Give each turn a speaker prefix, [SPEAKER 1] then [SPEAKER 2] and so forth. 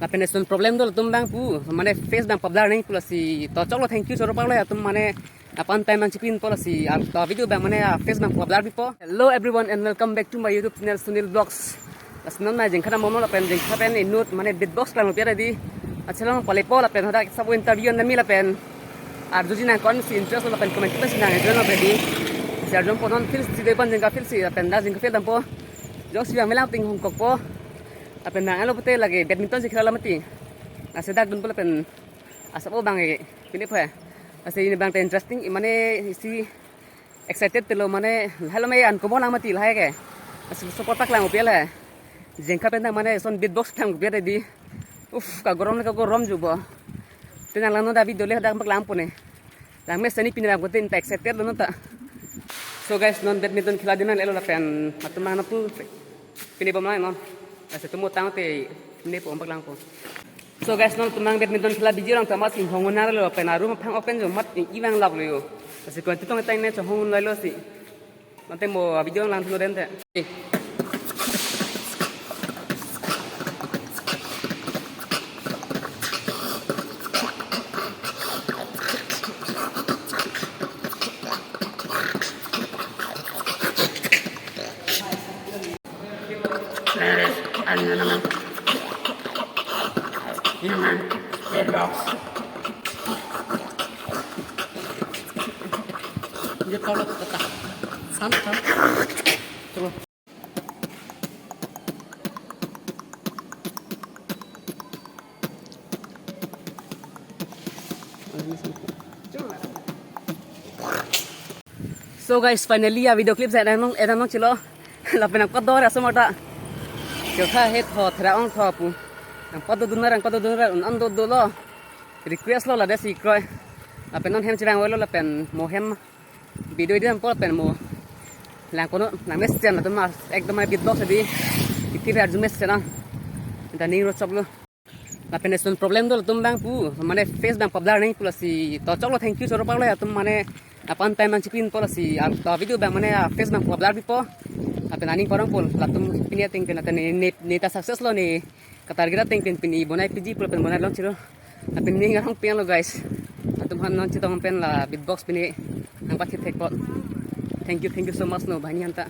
[SPEAKER 1] Lapen es un problem dol tum bang pu mane face bang popular नहीं पुला सी तो चलो thank you चलो पागल है तुम मने अपन टाइम मंचिपिन पुला सी आप तो video bang mane face bang popular भी po. Hello everyone and welcome back to my YouTube channel Sunil Vlogs. Asnon na jeng kana momo lapen jeng kapen inut mane beatbox lang piara di अच्छा लोग पले पो लापेन होता सब इंटरव्यू नमी लापेन आर जुजी ना कौन सी इंटरेस्ट लापेन कमेंट पे सिना है जो ना बेदी सियाजों पोनोन फिल सी देपन जिंगा फिल सी लापेन दा जिंगा फिल दंपो जो सिया मेला पिंग हम कोको लापेन ना alo pute lagi badminton sih kira lamati asa dak dun lapen asa po bang pilih pa asa ini bang interesting imane si excited telo mane hello me an komo lamati lah ke asa support pak lang opel hai jengka pen mane son beatbox thang biar di ka gorom juga. Tenang lang no David dole dak maglampo ne. Lang mes tani pinira ko tin excited no ta. So guys, non badminton khila dinan elo la fan matuma na pu pinibom lang non. Asa tumo tang te ne po maglang po. So guys, non tumang badminton khila biji rang tamas in hongon na lo pen aru phang open jo mat iwang lag lo. Asa ko titong tai ne cho hongon lo si. Nante mo video lang tuno den te. Dia kalau tetap sam. Coba. So guys, finally ya video clip saya nong chilo. Lapen aku dor asa mata. Kita het hot raong thopu. Ang pado dunar ando dolo. Request lo la desi kroy. Lapen non hem chirang welo lapen mo hem video ini nampak pen mo lang kono lang mes jam na tumas ekdom ay beatbox di ikti ver jumes na da ni ro choklo na pen es un problem dol tum bang pu mane face bang popular नहीं पुला सी तो चलो thank you चलो पागल है तुम मने अपन टाइम मंचिपिन पुला सी आप तो video bang mane face bang popular भी po apen ani korang pol la tum pinia ting pen aten neta success lo ni katar gira ting pen pini bonai piji pul pen bonai long chiro apen ni ngarang pian lo guys atum han non chitong pen la beatbox pini ang pathit thek po. Thank you so much no bhani hanta.